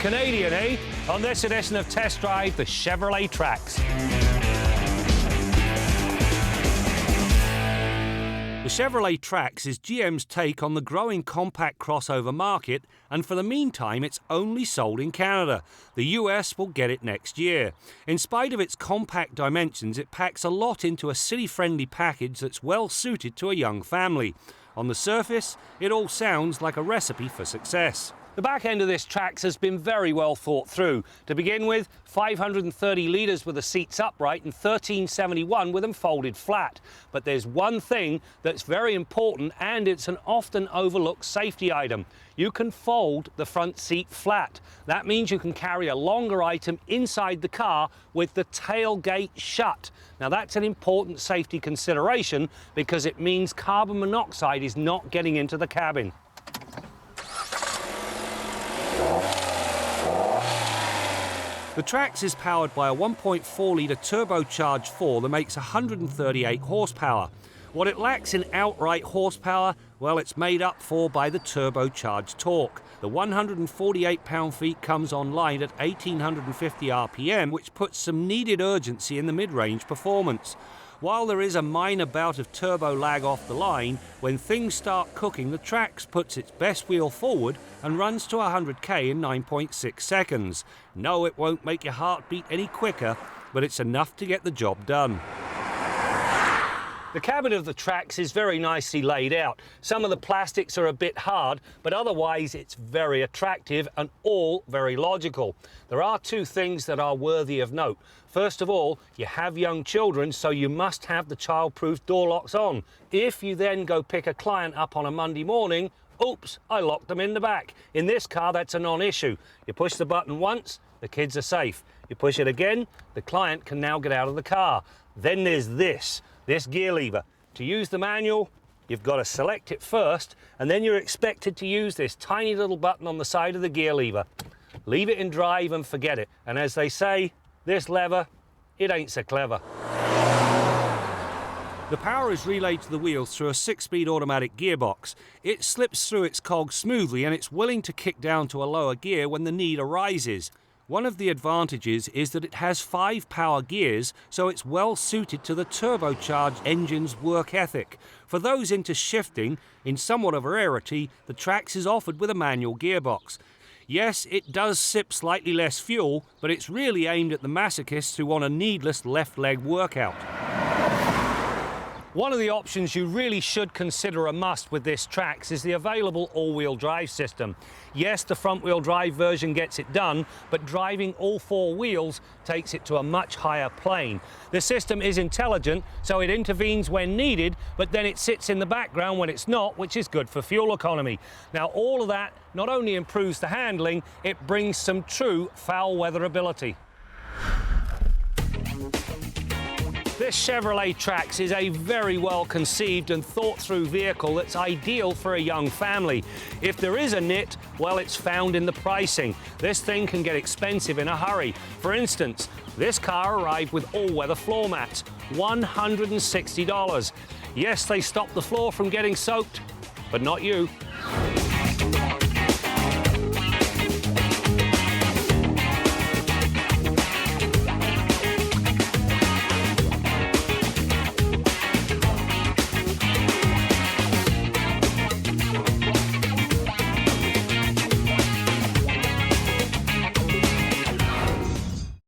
Canadian, eh? On this edition of Test Drive, the Chevrolet Trax. The Chevrolet Trax is GM's take on the growing compact crossover market, and for the meantime it's only sold in Canada. The US will get it next year. In spite of its compact dimensions, it packs a lot into a city-friendly package that's well suited to a young family. On the surface, it all sounds like a recipe for success. The back end of this Trax has been very well thought through. To begin with, 530 litres with the seats upright and 1371 with them folded flat. But there's one thing that's very important, and it's an often overlooked safety item. You can fold the front seat flat. That means you can carry a longer item inside the car with the tailgate shut. Now that's an important safety consideration because it means carbon monoxide is not getting into the cabin. The Trax is powered by a 1.4-litre turbocharged 4 that makes 138 horsepower. What it lacks in outright horsepower, well, it's made up for by the turbocharged torque. The 148 pound-feet comes online at 1850 RPM, which puts some needed urgency in the mid-range performance. While there is a minor bout of turbo lag off the line, when things start cooking, the Trax puts its best wheel forward and runs to 100k in 9.6 seconds. No, it won't make your heart beat any quicker, but it's enough to get the job done. The cabin of the Trax is very nicely laid out. Some of the plastics are a bit hard, but otherwise it's very attractive and all very logical. There are two things that are worthy of note. First of all, you have young children, so you must have the child-proof door locks on. If you then go pick a client up on a Monday morning, oops, I locked them in the back. In this car, that's a non-issue. You push the button once, the kids are safe. You push it again, the client can now get out of the car. Then there's this gear lever. To use the manual, you've got to select it first, and then you're expected to use this tiny little button on the side of the gear lever. Leave it in drive and forget it. And as they say, this lever, it ain't so clever. The power is relayed to the wheels through a 6-speed automatic gearbox. It slips through its cogs smoothly, and it's willing to kick down to a lower gear when the need arises. One of the advantages is that it has 5 power gears, so it's well suited to the turbocharged engine's work ethic. For those into shifting, in somewhat of a rarity, the Trax is offered with a manual gearbox. Yes, it does sip slightly less fuel, but it's really aimed at the masochists who want a needless left leg workout. One of the options you really should consider a must with this Trax is the available all-wheel drive system. Yes, the front-wheel drive version gets it done, but driving all 4 wheels takes it to a much higher plane. The system is intelligent, so it intervenes when needed, but then it sits in the background when it's not, which is good for fuel economy. Now, all of that not only improves the handling, it brings some true foul weather ability. This Chevrolet Trax is a very well conceived and thought through vehicle that's ideal for a young family. If there is a nit, well, it's found in the pricing. This thing can get expensive in a hurry. For instance, this car arrived with all-weather floor mats, $160. Yes, they stop the floor from getting soaked, but not you.